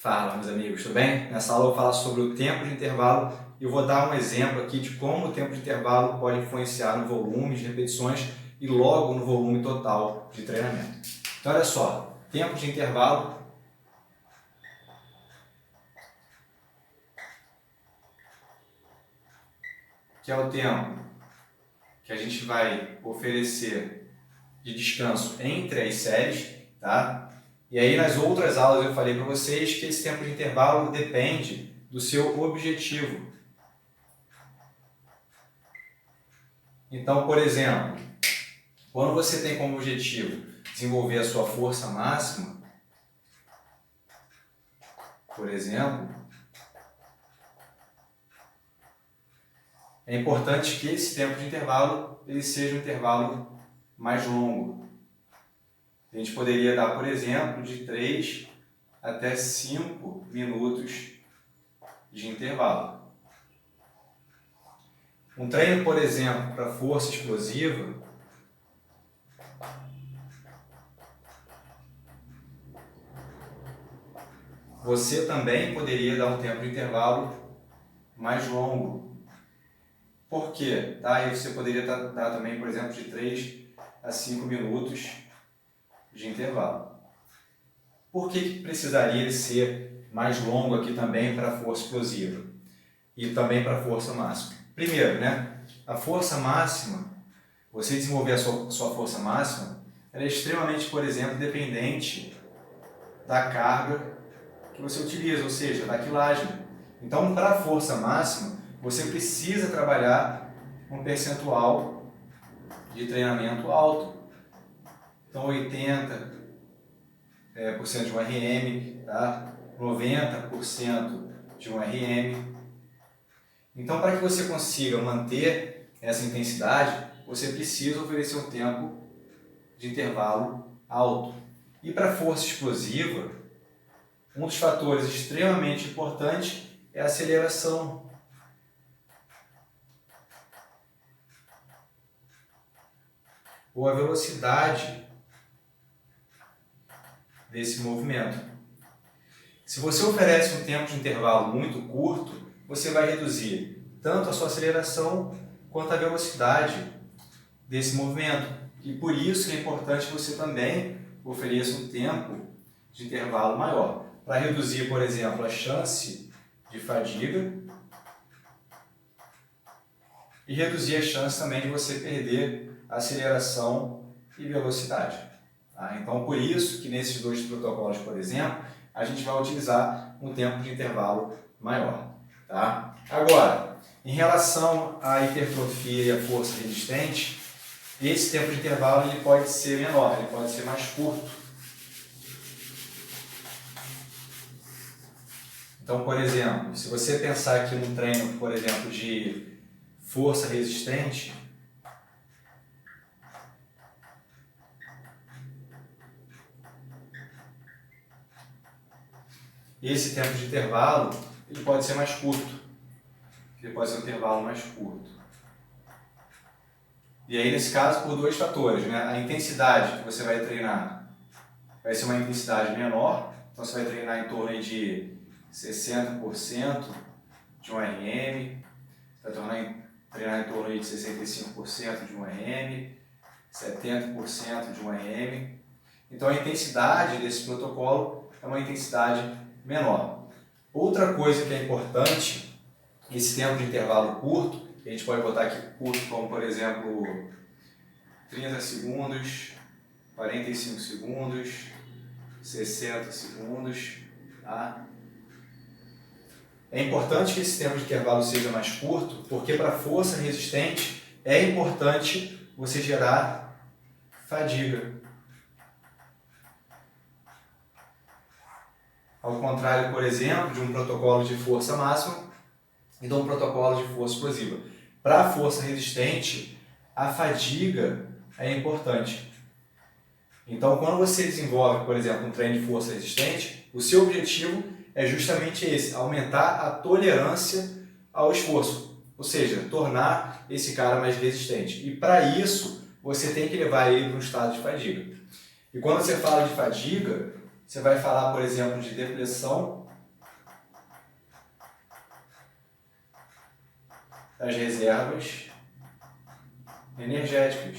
Fala, meus amigos, tudo bem? Nessa aula eu vou falar sobre o tempo de intervalo e eu vou dar um exemplo aqui de como o tempo de intervalo pode influenciar no volume de repetições e logo no volume total de treinamento. Então, olha só, tempo de intervalo que é o tempo que a gente vai oferecer de descanso entre as séries, tá? E aí nas outras aulas eu falei para vocês que esse tempo de intervalo depende do seu objetivo. Então, por exemplo, quando você tem como objetivo desenvolver a sua força máxima, por exemplo, é importante que esse tempo de intervalo ele seja um intervalo mais longo. A gente poderia dar, por exemplo, de 3 até 5 minutos de intervalo. Um treino, por exemplo, para força explosiva, você também poderia dar um tempo de intervalo mais longo. Por quê? Tá? E você poderia dar também, por exemplo, de 3 a 5 minutos de intervalo. Por que precisaria ser mais longo aqui também para a força explosiva e também para a força máxima? Primeiro, a força máxima, você desenvolver a sua força máxima, ela é extremamente, por exemplo, dependente da carga que você utiliza, ou seja, da quilagem. Então, para a força máxima, você precisa trabalhar um percentual de treinamento alto. Então, 80% de um RM, tá? 90% de um RM. Então, para que você consiga manter essa intensidade, você precisa oferecer um tempo de intervalo alto. E para a força explosiva, um dos fatores extremamente importantes é a aceleração. Ou a velocidade desse movimento. Se você oferece um tempo de intervalo muito curto, você vai reduzir tanto a sua aceleração quanto a velocidade desse movimento. E por isso que é importante que você também ofereça um tempo de intervalo maior, para reduzir, por exemplo, a chance de fadiga e reduzir a chance também de você perder aceleração e velocidade. Tá? Então, por isso que nesses dois protocolos, por exemplo, a gente vai utilizar um tempo de intervalo maior. Tá? Agora, em relação à hipertrofia e à força resistente, esse tempo de intervalo ele pode ser menor, ele pode ser mais curto. Então, por exemplo, se você pensar aqui num treino, por exemplo, de força resistente, esse tempo de intervalo ele pode ser mais curto. Ele pode ser um intervalo mais curto. E aí, nesse caso, por dois fatores. A intensidade que você vai treinar vai ser uma intensidade menor. Então, você vai treinar em torno de 60% de um RM. Vai treinar em torno de 65% de um RM. 70% de um RM. Então, a intensidade desse protocolo é uma intensidade menor. Outra coisa que é importante, esse tempo de intervalo curto, a gente pode botar aqui curto como, por exemplo, 30 segundos, 45 segundos, 60 segundos. Tá? É importante que esse tempo de intervalo seja mais curto, porque para a força resistente é importante você gerar fadiga. Ao contrário, por exemplo, de um protocolo de força máxima e de um protocolo de força explosiva. Para a força resistente, a fadiga é importante. Então, quando você desenvolve, por exemplo, um treino de força resistente, o seu objetivo é justamente esse, aumentar a tolerância ao esforço, ou seja, tornar esse cara mais resistente. E para isso, você tem que levar ele para um estado de fadiga. E quando você fala de fadiga, você vai falar, por exemplo, de depressão das reservas energéticas.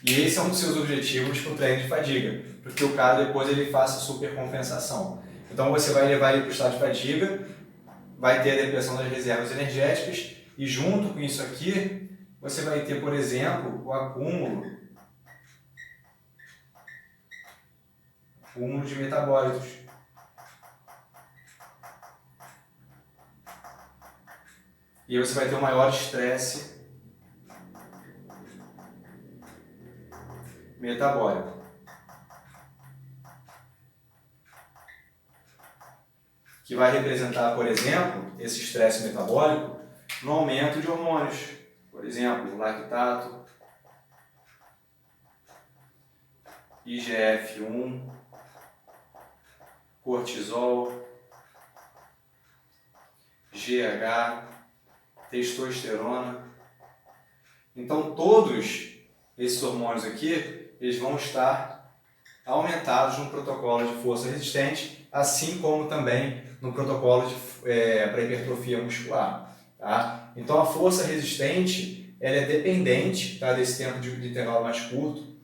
E esse é um dos seus objetivos para o treino de fadiga, porque o cara depois ele faça supercompensação. Então você vai levar ele para o estado de fadiga, vai ter a depressão das reservas energéticas e junto com isso aqui você vai ter, por exemplo, o acúmulo de metabólitos. E você vai ter um maior estresse metabólico. Que vai representar, por exemplo, esse estresse metabólico no aumento de hormônios. Por exemplo, lactato, IGF-1, cortisol, GH, testosterona. Então, todos esses hormônios aqui, eles vão estar aumentados no protocolo de força resistente, assim como também no protocolo para hipertrofia muscular. Tá? Então, a força resistente ela é dependente, tá, desse tempo de intervalo mais curto,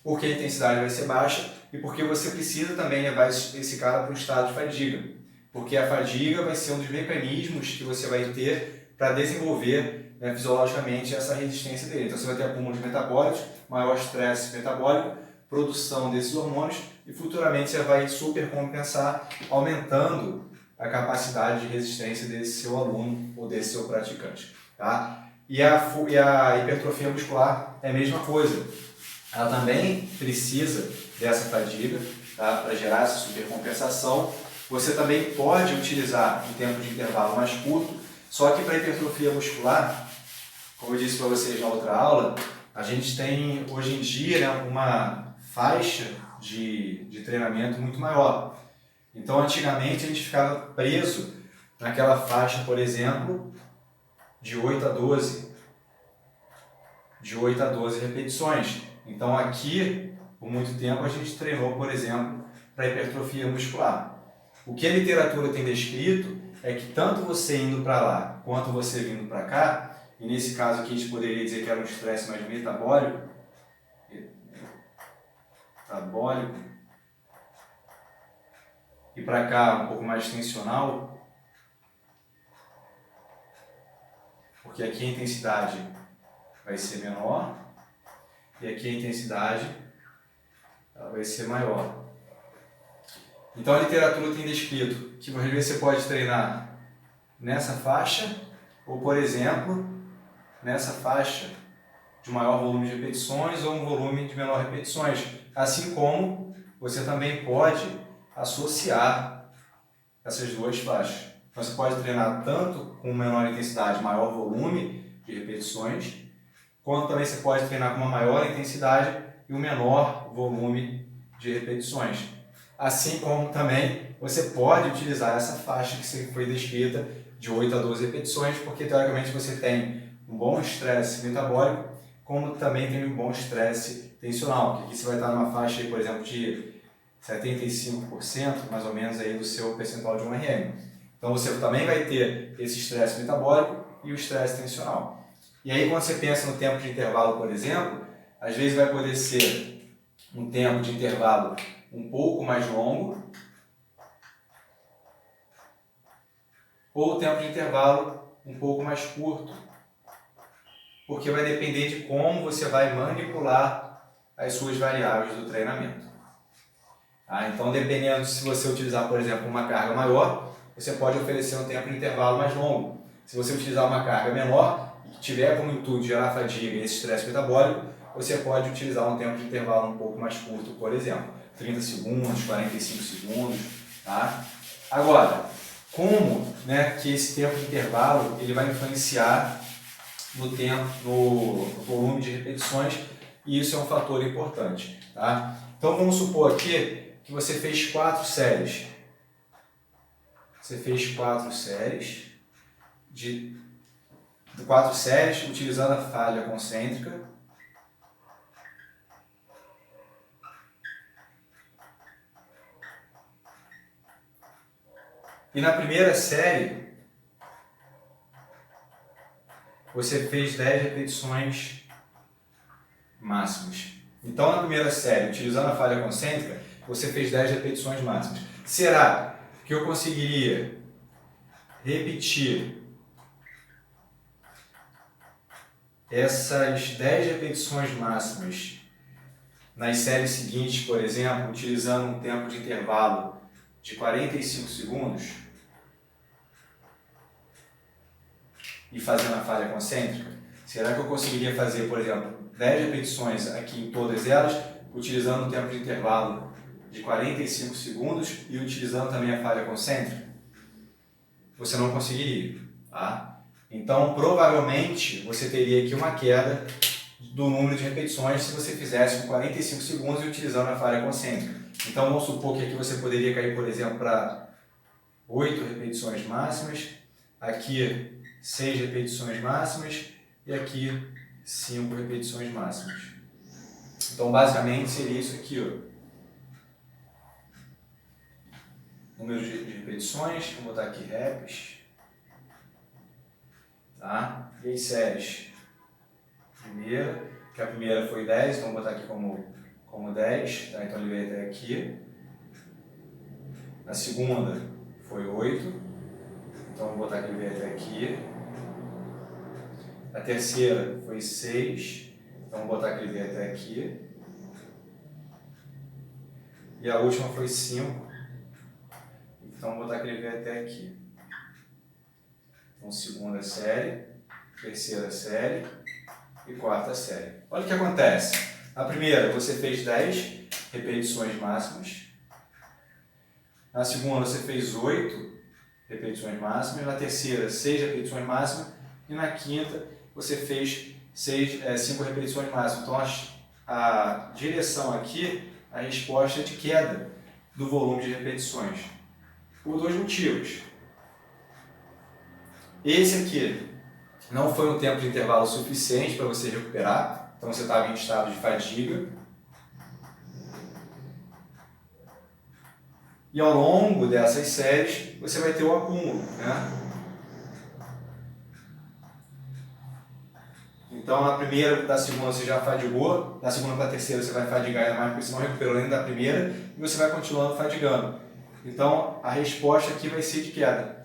porque a intensidade vai ser baixa e porque você precisa também levar esse cara para um estado de fadiga, porque a fadiga vai ser um dos mecanismos que você vai ter para desenvolver, né, fisiologicamente essa resistência dele. Então você vai ter acúmulo de metabólitos, maior estresse metabólico, produção desses hormônios e futuramente você vai supercompensar, aumentando a capacidade de resistência desse seu aluno ou desse seu praticante. Tá? E a hipertrofia muscular é a mesma coisa. Ela também precisa dessa fadiga, tá, para gerar essa supercompensação. Você também pode utilizar um tempo de intervalo mais curto, só que para hipertrofia muscular, como eu disse para vocês na outra aula, a gente tem hoje em dia, né, uma faixa de treinamento muito maior. Então antigamente a gente ficava preso naquela faixa, por exemplo, de 8 a 12 repetições. Então aqui, por muito tempo, a gente treinou, por exemplo, para hipertrofia muscular. O que a literatura tem descrito é que tanto você indo para lá, quanto você vindo para cá, e nesse caso aqui a gente poderia dizer que era um estresse mais metabólico, e para cá um pouco mais tensional, porque aqui a intensidade vai ser menor, e aqui a intensidade ela vai ser maior. Então a literatura tem descrito que às vezes você pode treinar nessa faixa, ou por exemplo, nessa faixa de maior volume de repetições ou um volume de menor repetições. Assim como você também pode associar essas duas faixas. Você pode treinar tanto com menor intensidade, maior volume de repetições, quanto também você pode treinar com uma maior intensidade e um menor volume de repetições. Assim como também você pode utilizar essa faixa que foi descrita de 8 a 12 repetições, porque teoricamente você tem um bom estresse metabólico, como também tem um bom estresse tensional, que aqui você vai estar numa faixa, aí, por exemplo, de 75% mais ou menos aí do seu percentual de 1RM. Então você também vai ter esse estresse metabólico e o estresse tensional. E aí quando você pensa no tempo de intervalo, por exemplo, às vezes vai poder ser um tempo de intervalo um pouco mais longo ou o tempo de intervalo um pouco mais curto, porque vai depender de como você vai manipular as suas variáveis do treinamento. Então, dependendo se você utilizar, por exemplo, uma carga maior, você pode oferecer um tempo de intervalo mais longo. Se você utilizar uma carga menor e tiver como intuito gerar fadiga e esse estresse metabólico, você pode utilizar um tempo de intervalo um pouco mais curto, por exemplo, 30 segundos, 45 segundos. Tá? Agora, como, né, que esse tempo de intervalo ele vai influenciar no tempo, no volume de repetições, e isso é um fator importante. Tá? Então vamos supor aqui que você fez 4 séries. Você fez 4 séries de 4 séries utilizando a falha concêntrica. E na primeira série, você fez 10 repetições máximas. Então, na primeira série, utilizando a falha concêntrica, você fez 10 repetições máximas. Será que eu conseguiria repetir essas 10 repetições máximas nas séries seguintes, por exemplo, utilizando um tempo de intervalo de 45 segundos e fazendo a falha concêntrica? Será que eu conseguiria fazer, por exemplo, 10 repetições aqui em todas elas, utilizando um tempo de intervalo de 45 segundos e utilizando também a falha concêntrica? Você não conseguiria, tá? Então, provavelmente, você teria aqui uma queda do número de repetições se você fizesse com 45 segundos e utilizando a falha concêntrica. Então, vamos supor que aqui você poderia cair, por exemplo, para 8 repetições máximas, aqui 6 repetições máximas e aqui 5 repetições máximas. Então, basicamente, seria isso aqui, ó. Número de repetições, vou botar aqui reps. Tá? E as séries? Primeira, que a primeira foi 10, então vou botar aqui como 10, tá? Então ele veio até aqui. A segunda foi 8, então vou botar que ele veio até aqui. A terceira foi 6, então vou botar que ele veio até aqui. E a última foi 5, então vou botar que ele veio até aqui. Então, segunda série, terceira série e quarta série. Olha o que acontece. A primeira, você fez 10 repetições máximas. Na segunda, você fez 8 repetições máximas. Na terceira, 6 repetições máximas. E na quinta, você fez 5 repetições máximas. Então, a direção aqui, a resposta é de queda do volume de repetições. Por dois motivos. Esse aqui não foi um tempo de intervalo suficiente para você recuperar, então você estava em estado de fadiga. E ao longo dessas séries, você vai ter o acúmulo, né? Então, na primeira, da segunda você já fadigou, da segunda para a terceira você vai fadigar ainda mais, porque você não recuperou nem da primeira, e você vai continuando fadigando. Então, a resposta aqui vai ser de queda.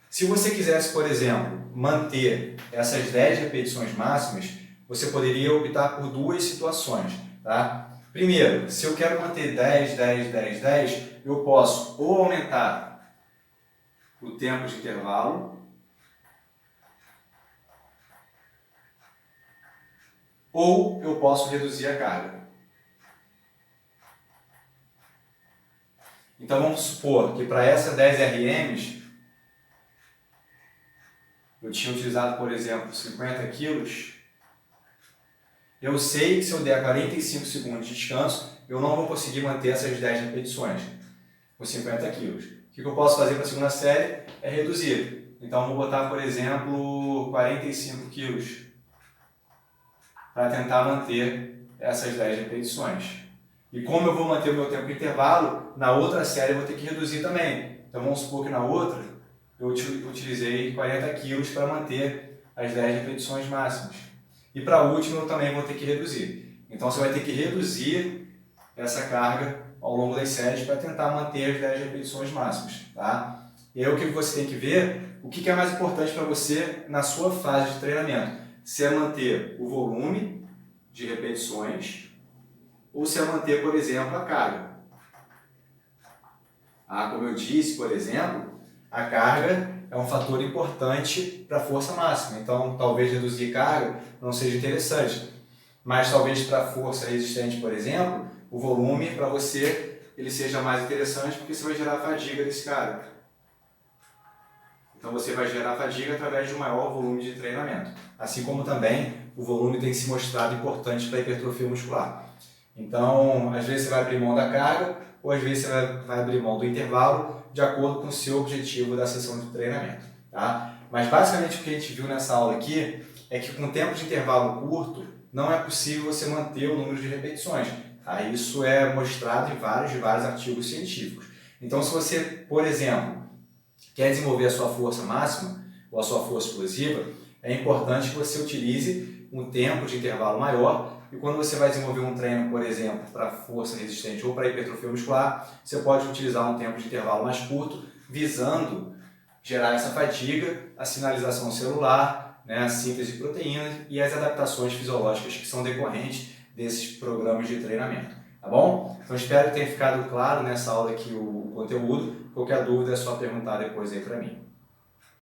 Se você quisesse, por exemplo, manter essas 10 repetições máximas, você poderia optar por duas situações, tá? Primeiro, se eu quero manter 10, 10, 10, 10, eu posso ou aumentar o tempo de intervalo, ou eu posso reduzir a carga. Então vamos supor que para essa 10 RMs, eu tinha utilizado, por exemplo, 50 quilos. Eu sei que se eu der 45 segundos de descanso, eu não vou conseguir manter essas 10 repetições com 50 quilos. O que eu posso fazer para a segunda série é reduzir. Então, vou botar, por exemplo, 45 quilos para tentar manter essas 10 repetições. E como eu vou manter o meu tempo de intervalo, na outra série eu vou ter que reduzir também. Então, vamos supor que na outra eu utilizei 40 quilos para manter as 10 repetições máximas. E para a última eu também vou ter que reduzir. Então você vai ter que reduzir essa carga ao longo das séries para tentar manter as 10 repetições máximas. Tá? E aí o que você tem que ver, o que é mais importante para você na sua fase de treinamento. Se é manter o volume de repetições ou se é manter, por exemplo, a carga. Como eu disse, por exemplo, a carga é um fator importante para a força máxima, então talvez reduzir carga não seja interessante, mas talvez para a força resistente, por exemplo, o volume para você ele seja mais interessante porque você vai gerar fadiga desse cara. Então você vai gerar fadiga através de um maior volume de treinamento, assim como também o volume tem se mostrado importante para a hipertrofia muscular. Então, às vezes você vai abrir mão da carga ou às vezes você vai abrir mão do intervalo de acordo com o seu objetivo da sessão de treinamento. Tá? Mas basicamente o que a gente viu nessa aula aqui é que com tempo de intervalo curto não é possível você manter o número de repetições. Tá? Isso é mostrado em vários artigos científicos. Então se você, por exemplo, quer desenvolver a sua força máxima ou a sua força explosiva, é importante que você utilize um tempo de intervalo maior. E quando você vai desenvolver um treino, por exemplo, para força resistente ou para hipertrofia muscular, você pode utilizar um tempo de intervalo mais curto, visando gerar essa fadiga, a sinalização celular, né, a síntese de proteínas e as adaptações fisiológicas que são decorrentes desses programas de treinamento. Tá bom? Então espero que tenha ficado claro nessa aula aqui o conteúdo. Qualquer dúvida é só perguntar depois aí para mim.